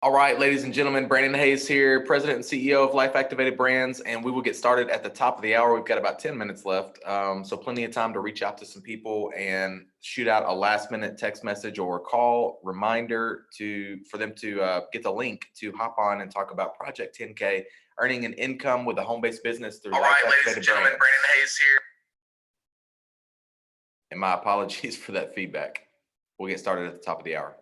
All right, ladies and gentlemen, Brandon Hayes here, President and CEO of Life Activated Brands, and we will get started at the top of the hour. We've got about 10 minutes left, so plenty of time to reach out to some people and shoot out a last-minute text message or call reminder for them to get the link to hop on and talk about Project 10K, earning an income with a home-based business through Life Activated Ladies and gentlemen, Brands. Brandon Hayes here. And my apologies for that feedback. We'll get started at the top of the hour.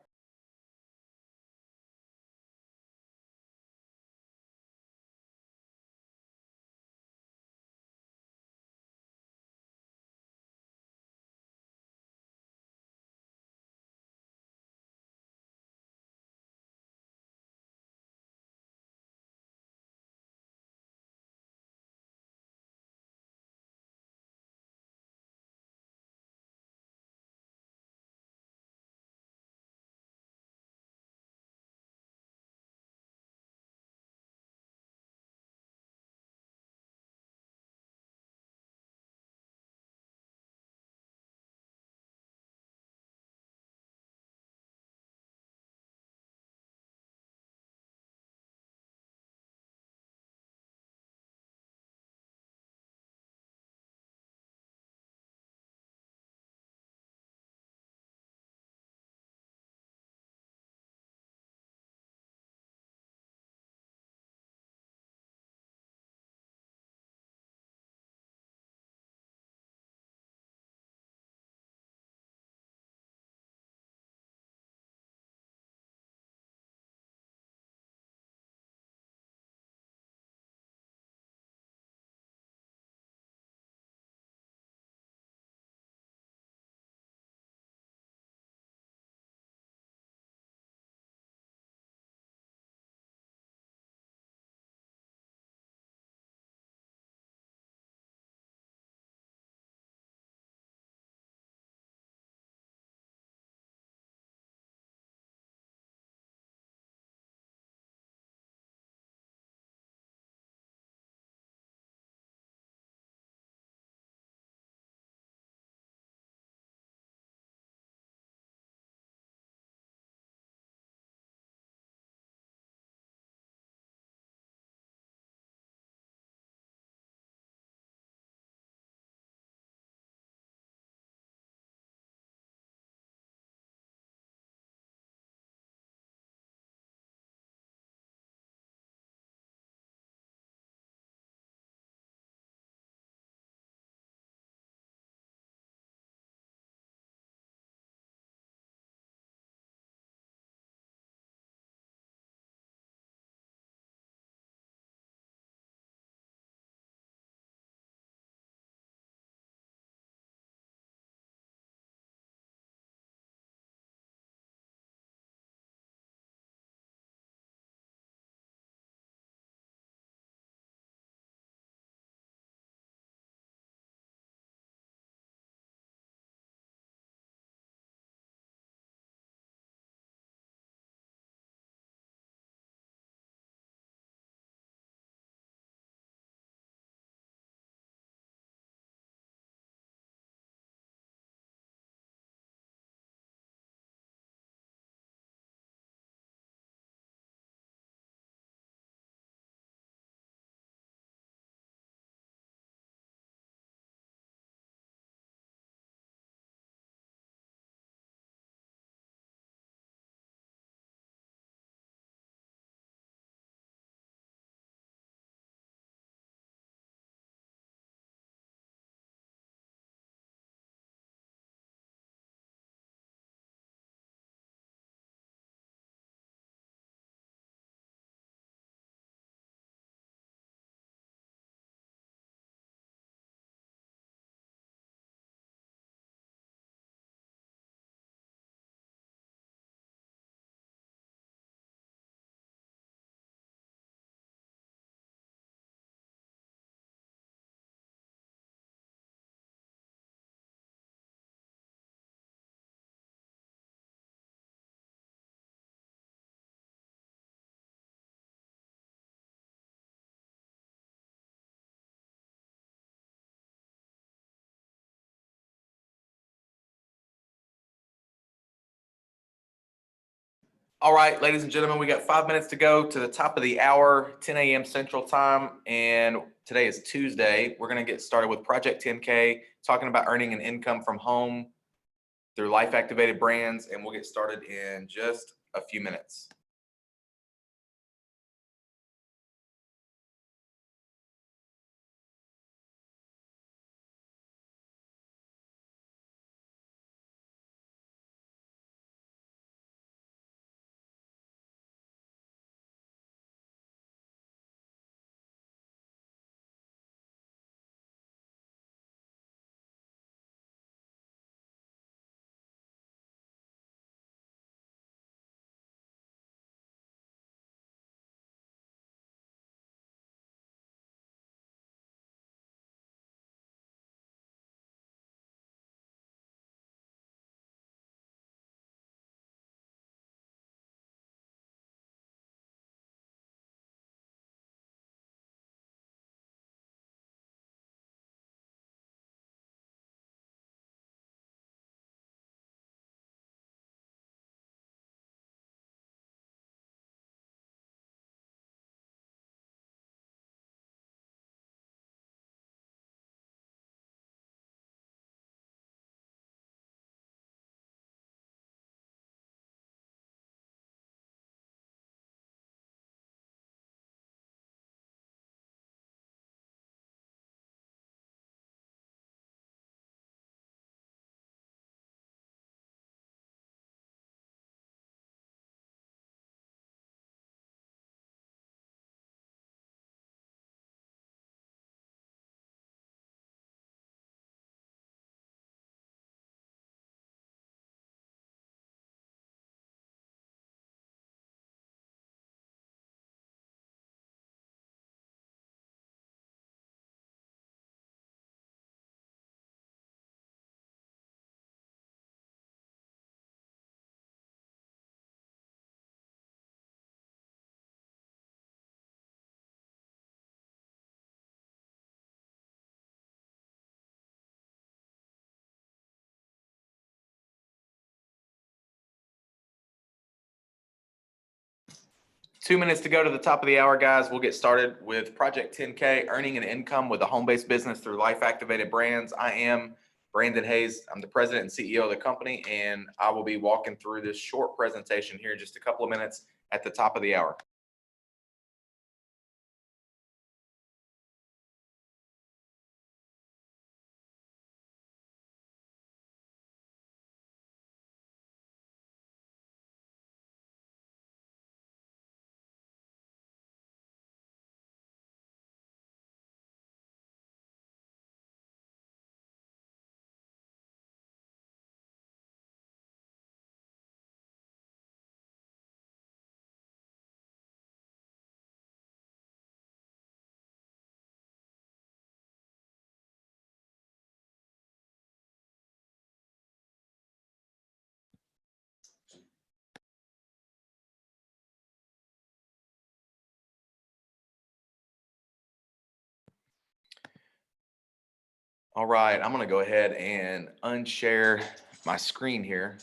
All right, ladies and gentlemen, we got 5 minutes to go to the top of the hour, 10 a.m. Central Time, and today is Tuesday. We're going to get started with Project 10K, talking about earning an income from home through life activated brands, and we'll get started in just a few minutes. Two minutes to go to the top of the hour, guys. We'll get started with Project 10K, earning an income with a home-based business through life-activated brands. I am Brandon Hayes. I'm the president and CEO of the company, and I will be walking through this short presentation here in just a couple of minutes at the top of the hour. All right, I'm gonna go ahead and unshare my screen here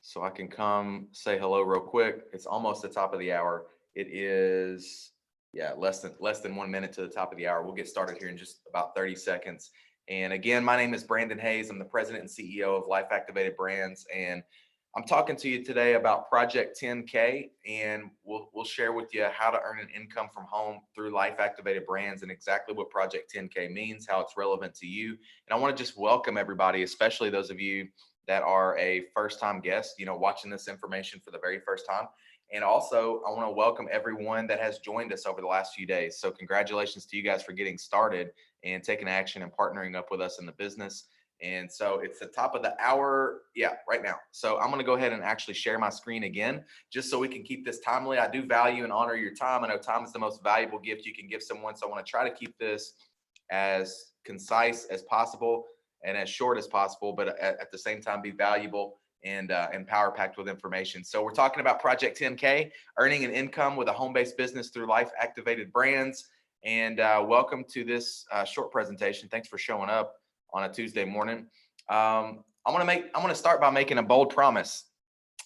so I can come say hello real quick. It's almost the top of the hour. It is, yeah, less than 1 minute to the top of the hour. We'll get started here in just about 30 seconds. And again, my name is Brandon Hayes. I'm the president and CEO of Life Activated Brands, and I'm talking to you today about Project 10K, and we'll share with you how to earn an income from home through Life Activated Brands and exactly what Project 10K means, how it's relevant to you. And I want to just welcome everybody, especially those of you that are a first-time guest, watching this information for the very first time. And also, I want to welcome everyone that has joined us over the last few days. So congratulations to you guys for getting started and taking action and partnering up with us in the business. And so it's the top of the hour, right now. So I'm going to go ahead and actually share my screen again, just so we can keep this timely. I do value and honor your time. I know time is the most valuable gift you can give someone. So I want to try to keep this as concise as possible and as short as possible, but at the same time be valuable and power packed with information. So we're talking about Project 10K, earning an income with a home-based business through life activated brands. And welcome to this short presentation. Thanks for showing up on a Tuesday morning. I want to start by making a bold promise.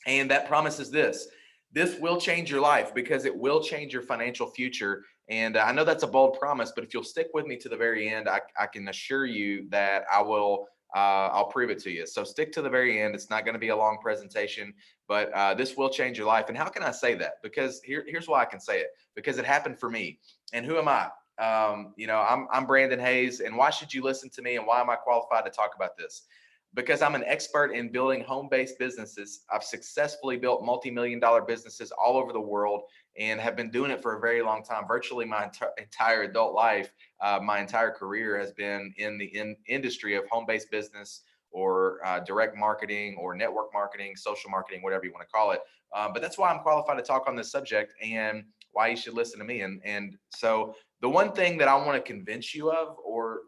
And that promise is this: This will change your life because it will change your financial future. And I know that's a bold promise, but if you'll stick with me to the very end, I can assure you that I'll prove it to you. So stick to the very end. It's not going to be a long presentation, but this will change your life. And how can I say that? Because here's why I can say it, because it happened for me. And who am I? I'm Brandon Hayes. And why should you listen to me? And why am I qualified to talk about this? Because I'm an expert in building home-based businesses. I've successfully built multi-million-dollar businesses all over the world and have been doing it for a very long time. Virtually my entire adult life, my entire career has been in the industry of home-based business or direct marketing or network marketing, social marketing, whatever you want to call it. But that's why I'm qualified to talk on this subject and why you should listen to me. And so the one thing that I want to convince you of, or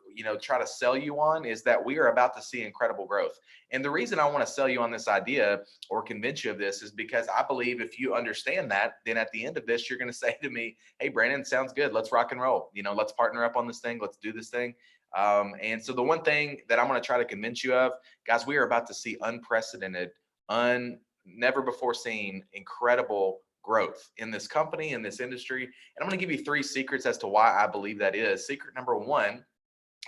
try to sell you on, is that we are about to see incredible growth. And the reason I want to sell you on this idea or convince you of this is because I believe if you understand that, then at the end of this, you're going to say to me, "Hey, Brandon, sounds good. Let's rock and roll. Let's partner up on this thing. Let's do this thing." And so the one thing that I'm going to try to convince you of, guys, we are about to see unprecedented, never before seen, incredible growth in this company, in this industry. And I'm going to give you 3 secrets as to why I believe that is. Secret number 1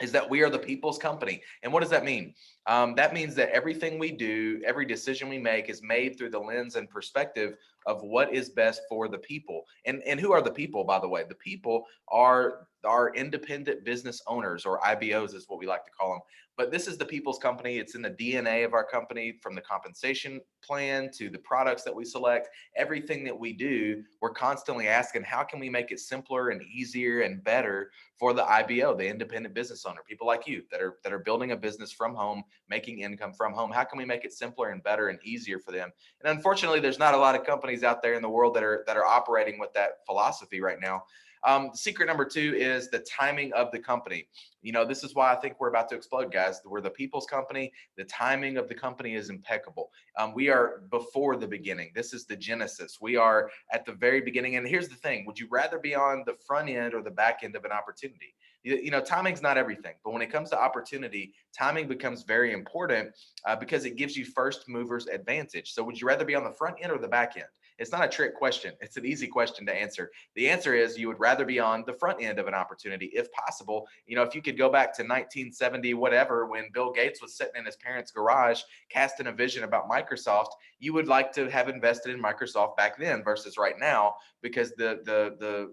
is that we are the people's company. And what does that mean? That means that everything we do, every decision we make is made through the lens and perspective of what is best for the people. And who are the people, by the way? The people are our independent business owners, or IBOs is what we like to call them. But this is the people's company. It's in the DNA of our company, from the compensation plan to the products that we select. Everything that we do, we're constantly asking, how can we make it simpler and easier and better for the IBO, the independent business owner, people like you that are building a business from home, making income from home? How can we make it simpler and better and easier for them? And unfortunately, there's not a lot of companies out there in the world that are operating with that philosophy right now. Secret number 2 is the timing of the company. This is why I think we're about to explode, guys. We're the people's company. The timing of the company is impeccable. We are before the beginning. This is the genesis. We are at the very beginning. And here's the thing. Would you rather be on the front end or the back end of an opportunity? Timing's not everything, but when it comes to opportunity, timing becomes very important because it gives you first movers advantage. So would you rather be on the front end or the back end? It's not a trick question. It's an easy question to answer. The answer is you would rather be on the front end of an opportunity if possible. If you could go back to 1970, whatever, when Bill Gates was sitting in his parents' garage casting a vision about Microsoft, you would like to have invested in Microsoft back then versus right now, because the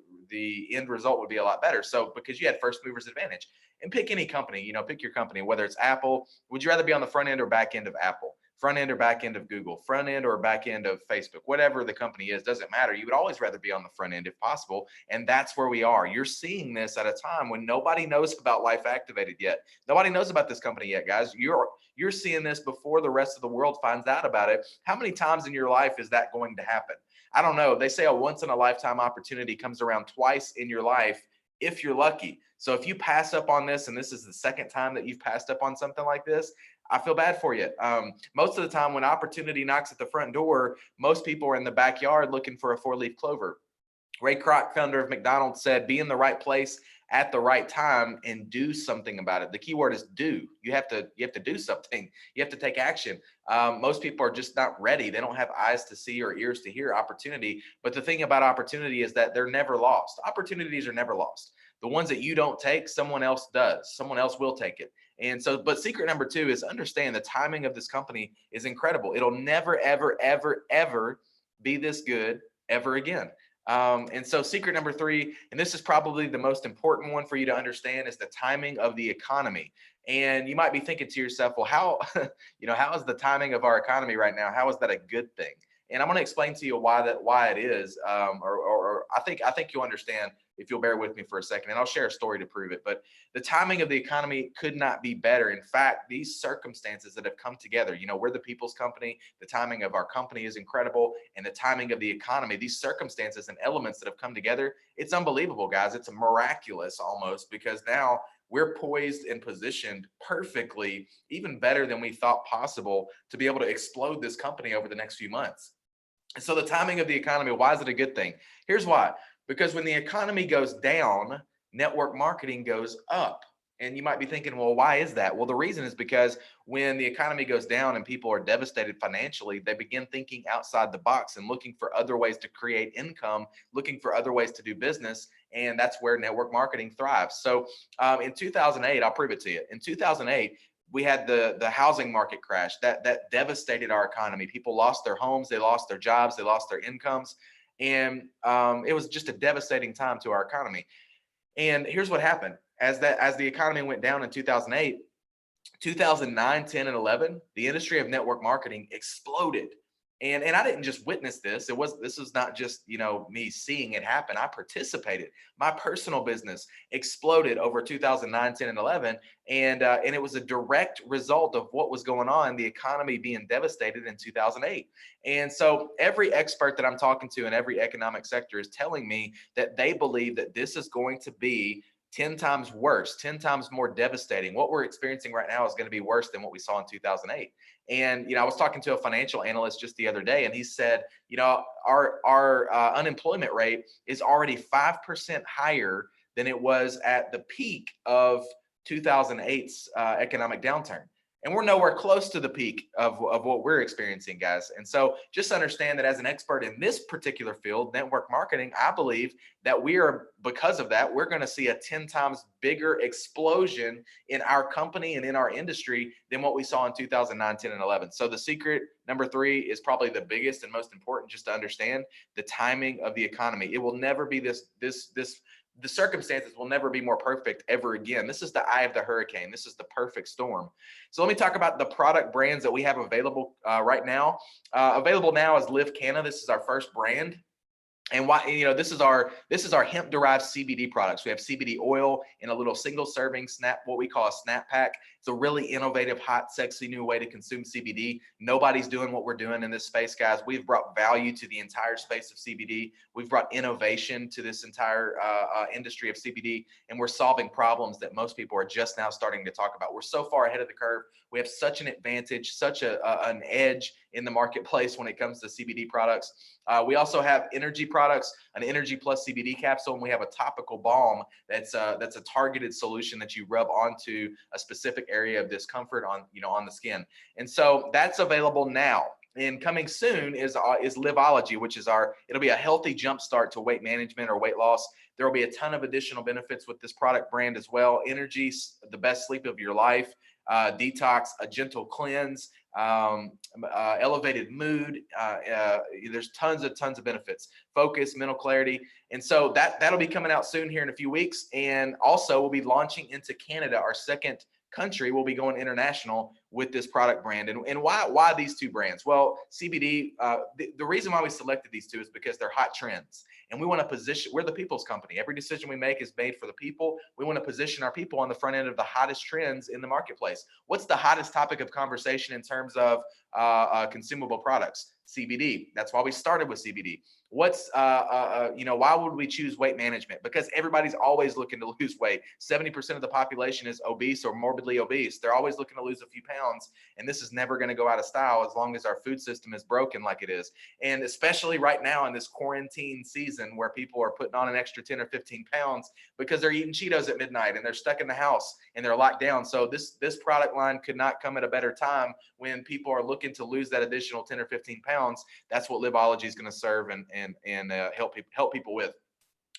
end result would be a lot better. So because you had first movers advantage. And pick any company, pick your company, whether it's Apple. Would you rather be on the front end or back end of Apple? Front end or back end of Google, front end or back end of Facebook, whatever the company is, doesn't matter. You would always rather be on the front end if possible. And that's where we are. You're seeing this at a time when nobody knows about Life Activated yet. Nobody knows about this company yet, guys. You're seeing this before the rest of the world finds out about it. How many times in your life is that going to happen? I don't know. They say a once in a lifetime opportunity comes around twice in your life if you're lucky. So if you pass up on this, and this is the second time that you've passed up on something like this, I feel bad for you. Most of the time when opportunity knocks at the front door, most people are in the backyard looking for a 4-leaf clover. Ray Kroc, founder of McDonald's, said, be in the right place at the right time and do something about it. The key word is do. You have to do something. You have to take action. Most people are just not ready. They don't have eyes to see or ears to hear opportunity. But the thing about opportunity is that they're never lost. Opportunities are never lost. The ones that you don't take, someone else does. Someone else will take it. And so, but secret number 2 is understand the timing of this company is incredible. It'll never, ever, ever, ever be this good ever again. And so secret number 3, and this is probably the most important one for you to understand, is the timing of the economy. And you might be thinking to yourself, well, how is the timing of our economy right now? How is that a good thing? And I'm going to explain to you why it is, or I think you'll understand if you'll bear with me for a second, and I'll share a story to prove it. But the timing of the economy could not be better. In fact, these circumstances that have come together, we're the people's company. The timing of our company is incredible, and the timing of the economy, these circumstances and elements that have come together, it's unbelievable, guys. It's miraculous almost, because now we're poised and positioned perfectly, even better than we thought possible, to be able to explode this company over the next few months. And so the timing of the economy, why is it a good thing? Here's why. Because when the economy goes down, network marketing goes up. And you might be thinking, well, why is that? Well, the reason is because when the economy goes down and people are devastated financially, they begin thinking outside the box and looking for other ways to create income, looking for other ways to do business. And that's where network marketing thrives. So in 2008, I'll prove it to you. In 2008, we had the housing market crash that devastated our economy. People lost their homes, they lost their jobs, they lost their incomes. And it was just a devastating time to our economy. And here's what happened. As the economy went down in 2008, 2009, 10, and 11, the industry of network marketing exploded. And I didn't just witness this. This was not just, me seeing it happen. I participated. My personal business exploded over 2009, 10, and 11. And it was a direct result of what was going on, the economy being devastated in 2008. And so every expert that I'm talking to in every economic sector is telling me that they believe that this is going to be 10 times worse, 10 times more devastating. What we're experiencing right now is going to be worse than what we saw in 2008. And, I was talking to a financial analyst just the other day, and he said, our unemployment rate is already 5% higher than it was at the peak of 2008's economic downturn. And we're nowhere close to the peak of what we're experiencing, guys. And so just understand that as an expert in this particular field, network marketing, I believe that because of that, we're going to see a 10 times bigger explosion in our company and in our industry than what we saw in 2009, 10, and 11. So the secret, number 3, is probably the biggest and most important, just to understand the timing of the economy. It will never be the circumstances will never be more perfect ever again. This is the eye of the hurricane. This is the perfect storm. So let me talk about the product brands that we have available right now. Available now is Live Canna. This is our first brand. And why, this is our hemp derived CBD products. We have CBD oil in a little single serving what we call a snap pack. It's a really innovative, hot, sexy new way to consume CBD. Nobody's doing what we're doing in this space, guys. We've brought value to the entire space of CBD. We've brought innovation to this entire industry of CBD, and we're solving problems that most people are just now starting to talk about. We're so far ahead of the curve. We have such an advantage, such an edge in the marketplace when it comes to CBD products. We also have energy products, an Energy Plus CBD capsule, and we have a topical balm that's a targeted solution that you rub onto a specific area of discomfort on the skin. And so that's available now. And coming soon is Liveology, which is it'll be a healthy jumpstart to weight management or weight loss. There will be a ton of additional benefits with this product brand as well. Energy, the best sleep of your life. Detox, a gentle cleanse, elevated mood. There's tons of benefits. Focus, mental clarity. And so that'll be coming out soon here in a few weeks. And also we'll be launching into Canada, our second country. We'll be going international with this product brand. And why these two brands? Well, CBD, the reason why we selected these two is because they're hot trends. And we want to position, we're the people's company. Every decision we make is made for the people. We want to position our people on the front end of the hottest trends in the marketplace. What's the hottest topic of conversation in terms of consumable products? CBD. That's why we started with CBD. Why would we choose weight management? Because everybody's always looking to lose weight. 70% of the population is obese or morbidly obese. They're always looking to lose a few pounds. And this is never going to go out of style as long as our food system is broken like it is. And especially right now in this quarantine season where people are putting on an extra 10 or 15 pounds because they're eating Cheetos at midnight and they're stuck in the house and they're locked down. So this product line could not come at a better time when people are looking to lose that additional 10 or 15 pounds. That's what Liveology is going to serve and help people with.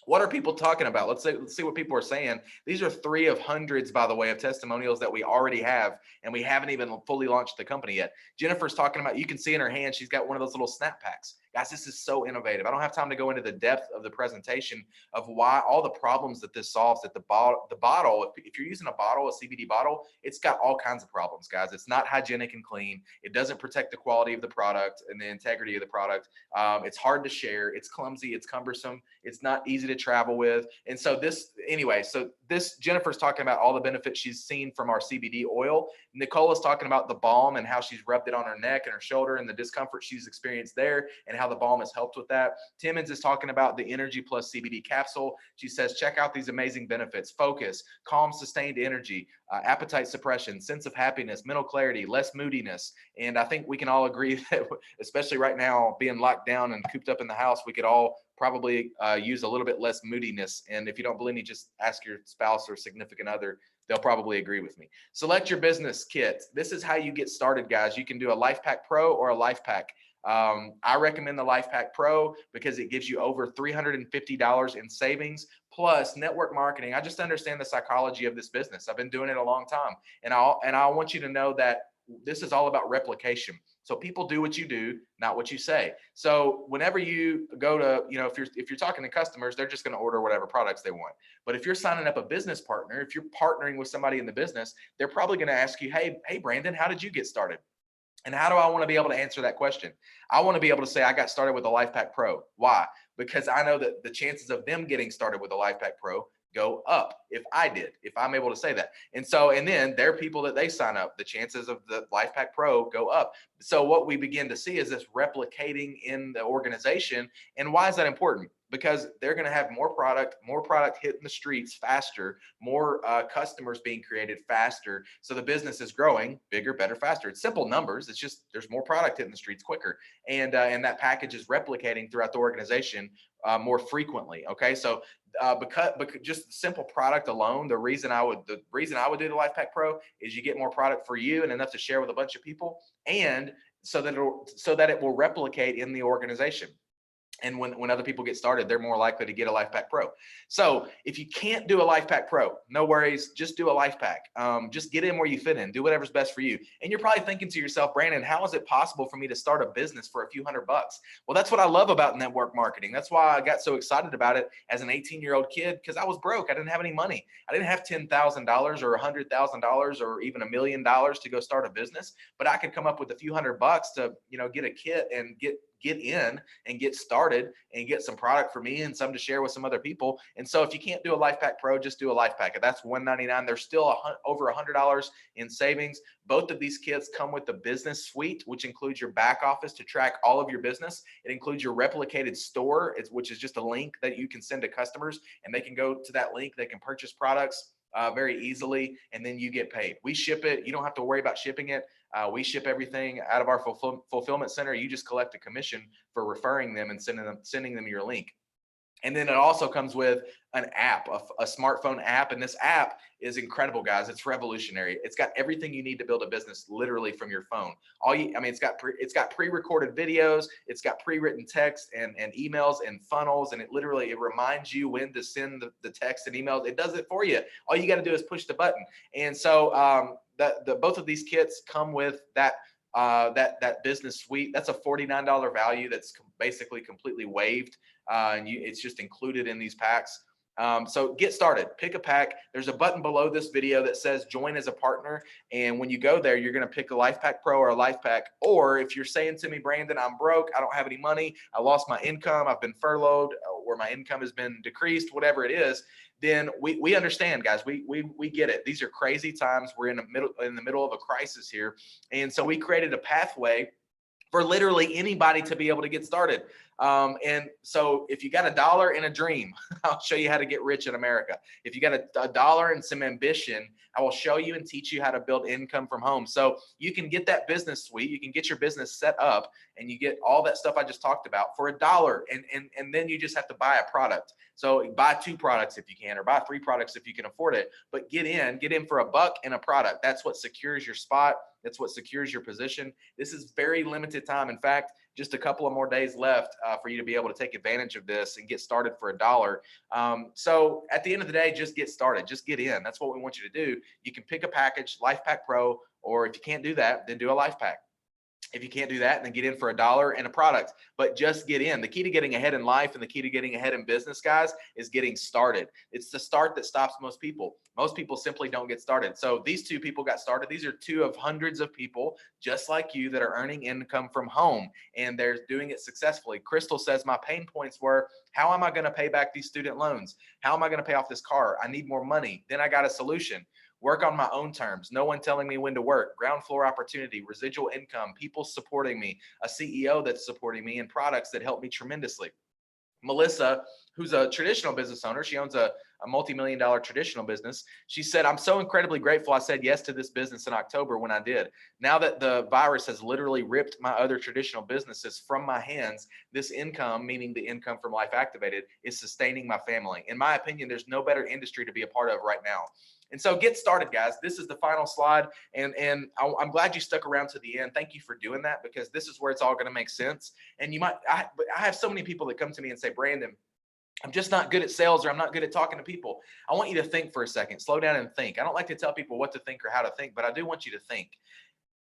What are people talking about? Let's see what people are saying. These are 3 of hundreds, by the way, of testimonials that we already have, and we haven't even fully launched the company yet. Jennifer's talking about, you can see in her hand, she's got one of those little snap packs. Guys, this is so innovative. I don't have time to go into the depth of the presentation of why all the problems that this solves. That the bottle, if you're using a CBD bottle, it's got all kinds of problems, guys. It's not hygienic and clean. It doesn't protect the quality of the product and the integrity of the product. It's hard to share. It's clumsy. It's cumbersome. It's not easy to travel with. And so Jennifer's talking about all the benefits she's seen from our CBD oil. Nicola's talking about the balm and how she's rubbed it on her neck and her shoulder and the discomfort she's experienced there and how the balm has helped with that. Timmons is talking about the Energy Plus CBD capsule. She says, check out these amazing benefits: focus, calm, sustained energy, appetite suppression, sense of happiness, mental clarity, less moodiness. And I think we can all agree that, especially right now, being locked down and cooped up in the house, we could all probably use a little bit less moodiness. And if you don't believe me, just ask your spouse or significant other they'll probably agree with me. Select your business kit. This is how you get started, guys. You can do a Life Pack Pro or a Life Pack. I recommend the Life Pack Pro because it gives you over $350 in savings plus network marketing. I just understand the psychology of this business. I've been doing it a long time, and I want you to know that this is all about replication. So people do what you do, not what you say. So whenever you go to, if you're talking to customers, they're just going to order whatever products they want. But if you're signing up a business partner, if you're partnering with somebody in the business, they're probably going to ask you, hey, Brandon, how did you get started? And how do I want to be able to answer that question? I want to be able to say I got started with a Life Pack Pro. Why? Because I know that the chances of them getting started with a Life Pack Pro go up if I'm able to say that. And then there are people that they sign up, the chances of the Life Pack Pro go up. So what we begin to see is this replicating in the organization. And why is that important? Because they're going to have more product hitting the streets faster, more customers being created faster. So the business is growing bigger, better, faster. It's simple numbers. It's just there's more product hitting the streets quicker, and that package is replicating throughout the organization more frequently. Okay, so because just simple product alone, the reason I would do the Life Pack Pro is you get more product for you and enough to share with a bunch of people, and so that it will replicate in the organization. And when other people get started, they're more likely to get a Life Pack Pro. So if you can't do a Life Pack Pro, no worries, just do a Life Pack. Just get in where you fit in, do whatever's best for you. And you're probably thinking to yourself, Brandon, how is it possible for me to start a business for a few $100? Well, that's what I love about network marketing. That's why I got so excited about it as an 18-year-old kid, because I was broke. I didn't have any money. I didn't have $10,000 or $100,000 or even $1 million to go start a business, but I could come up with a few $100 to, get a kit and get in and get started and get some product for me and some to share with some other people. And so if you can't do a Life Pack Pro, just do a Life Pack. That's $199. There's still over $100 in savings. Both of these kits come with the business suite, which includes your back office to track all of your business. It includes your replicated store, which is just a link that you can send to customers, and they can go to that link. They can purchase products very easily, and then you get paid. We ship it. You don't have to worry about shipping it. We ship everything out of our fulfillment center. You just collect a commission for referring them and sending them your link. And then it also comes with an app, a smartphone app. And this app is incredible, guys. It's revolutionary. It's got everything you need to build a business literally from your phone. It's got pre-recorded videos. It's got pre-written text and emails and funnels. And it reminds you when to send the text and emails. It does it for you. All you got to do is push the button. And so both of these kits come with that business suite. That's a $49 value that's basically completely waived, and it's just included in these packs. So get started, pick a pack. There's a button below this video that says join as a partner. And when you go there, you're going to pick a Life Pack Pro or a Life Pack. Or if you're saying to me, Brandon, I'm broke, I don't have any money, I lost my income, I've been furloughed, or my income has been decreased, whatever it is, then we understand, guys. We get it. These are crazy times. We're in the middle of a crisis here. And so we created a pathway for literally anybody to be able to get started. And so if you got $1 and a dream, I'll show you how to get rich in America. If you got $1 and some ambition, I will show you and teach you how to build income from home. So you can get that business suite, you can get your business set up, and you get all that stuff I just talked about for $1. And then you just have to buy a product. So buy 2 products if you can, or buy 3 products if you can afford it, but get in for $1 and a product. That's what secures your spot. That's what secures your position. This is very limited time. In fact, just a couple of more days left for you to be able to take advantage of this and get started for $1. So at the end of the day, just get started, just get in. That's what we want you to do. You can pick a package, Life Pack Pro, or if you can't do that, then do a Life Pack. If you can't do that, then get in for $1 and a product, but just get in. The key to getting ahead in life and the key to getting ahead in business, guys, is getting started. It's the start that stops most people. Most people simply don't get started. So these 2 people got started. These are 2 of hundreds of people just like you that are earning income from home, and they're doing it successfully. Crystal says, my pain points were, how am I going to pay back these student loans? How am I going to pay off this car? I need more money. Then I got a solution. Work on my own terms. No one telling me when to work. Ground floor opportunity, residual income, people supporting me, a CEO that's supporting me, and products that help me tremendously. Melissa, who's a traditional business owner, she owns a multi-million-dollar traditional business. She said, I'm so incredibly grateful I said yes to this business in October when I did. Now that the virus has literally ripped my other traditional businesses from my hands, this income, meaning the income from Life Activated, is sustaining my family. In my opinion, there's no better industry to be a part of right now. And so get started, guys. This is the final slide. And I'm glad you stuck around to the end. Thank you for doing that, because this is where it's all going to make sense. And I have so many people that come to me and say, Brandon, I'm just not good at sales, or I'm not good at talking to people. I want you to think for a second, slow down and think. I don't like to tell people what to think or how to think, but I do want you to think.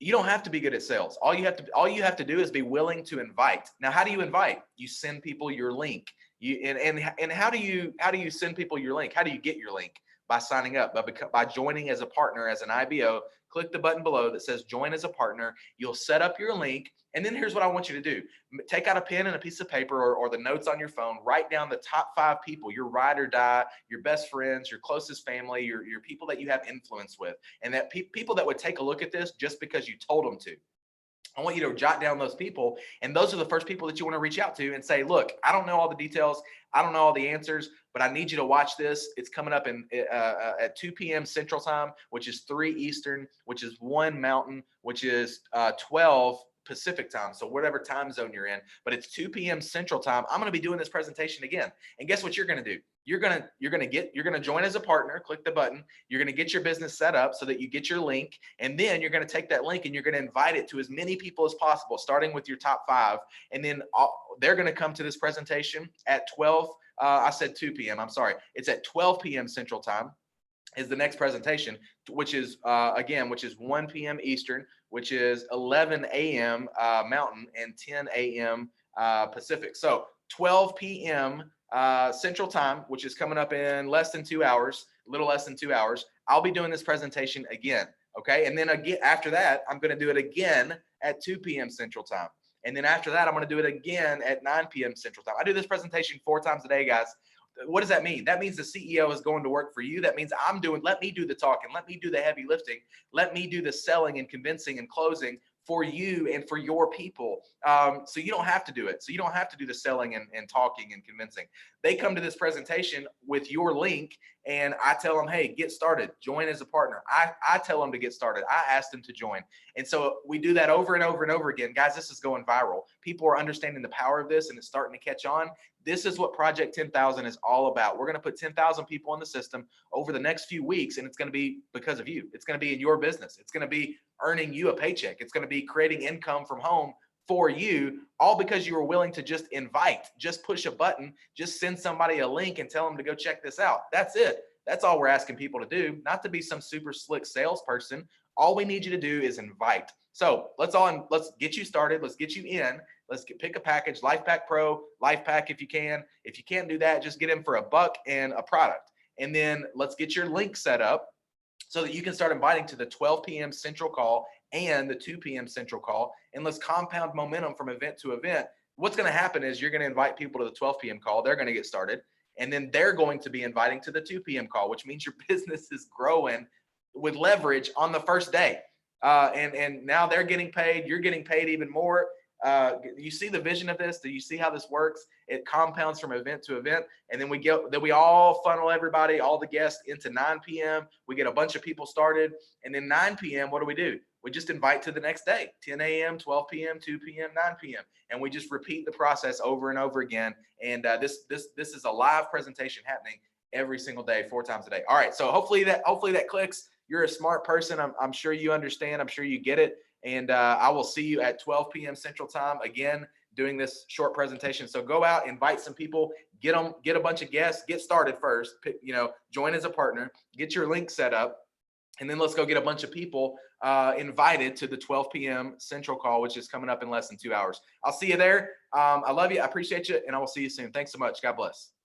You don't have to be good at sales. All you have to do is be willing to invite. Now, how do you invite? You send people your link. And how do you send people your link? How do you get your link? By signing up, by joining as a partner, as an IBO. Click the button below that says join as a partner. You'll set up your link. And then here's what I want you to do. Take out a pen and a piece of paper, or the notes on your phone. Write down the top 5 people, your ride or die, your best friends, your closest family, your people that you have influence with, and that people that would take a look at this just because you told them to. I want you to jot down those people, and those are the first people that you want to reach out to and say, look, I don't know all the details. I don't know all the answers, but I need you to watch this. It's coming up at 2 p.m. Central Time, which is 3 Eastern, which is 1 Mountain, which is 12 Pacific Time. So whatever time zone you're in, but it's 2 p.m. Central Time. I'm going to be doing this presentation again. And guess what you're going to do? You're going to join as a partner, click the button. You're going to get your business set up so that you get your link. And then you're going to take that link and you're going to invite it to as many people as possible, starting with your top 5. And then they're going to come to this presentation at 12. I said 2 p.m. I'm sorry. It's at 12 p.m. Central Time is the next presentation, which is 1 p.m. Eastern, which is 11 a.m. Mountain, and 10 a.m. Pacific. So 12 p.m. Central Time, which is coming up in less than 2 hours, a little less than 2 hours. I'll be doing this presentation again. Okay. And then again, after that, I'm going to do it again at 2 p.m. Central Time. And then after that, I'm going to do it again at 9 p.m. Central Time. I do this presentation 4 times a day, guys. What does that mean? That means the CEO is going to work for you. That means let me do the talking. Let me do the heavy lifting. Let me do the selling and convincing and closing for you and for your people. So you don't have to do it. So you don't have to do the selling and talking and convincing. They come to this presentation with your link, and I tell them, hey, get started. Join as a partner. I tell them to get started. I ask them to join. And so we do that over and over and over again. Guys, this is going viral. People are understanding the power of this, and it's starting to catch on. This is what Project 10,000 is all about. We're going to put 10,000 people in the system over the next few weeks, and it's going to be because of you. It's going to be in your business. It's going to be earning you a paycheck. It's going to be creating income from home for you, all because you were willing to just invite, just push a button, just send somebody a link and tell them to go check this out. That's it. That's all we're asking people to do, not to be some super slick salesperson. All we need you to do is invite. So let's get you started. Let's get you in. Pick a package, Life Pack Pro, Life Pack if you can. If you can't do that, just get in for $1 and a product. And then let's get your link set up so that you can start inviting to the 12 p.m. Central call and the 2 p.m. Central call. And let's compound momentum from event to event. What's going to happen is you're going to invite people to the 12 p.m. call. They're going to get started. And then they're going to be inviting to the 2 p.m. call, which means your business is growing with leverage on the first day. And now they're getting paid. You're getting paid even more. You see the vision of this? Do you see how this works? It compounds from event to event, and then we all funnel everybody, all the guests into 9 p.m. We get a bunch of people started, and then 9 p.m. What do? We just invite to the next day, 10 a.m., 12 p.m., 2 p.m., 9 p.m. And we just repeat the process over and over again. And this is a live presentation happening every single day, 4 times a day. All right. So hopefully that clicks. You're a smart person. I'm sure you understand. I'm sure you get it. And I will see you at 12 p.m. Central Time again, doing this short presentation. So go out, invite some people, get a bunch of guests, get started first, join as a partner, get your link set up. And then let's go get a bunch of people invited to the 12 p.m. Central call, which is coming up in less than 2 hours. I'll see you there. I love you. I appreciate you. And I will see you soon. Thanks so much. God bless.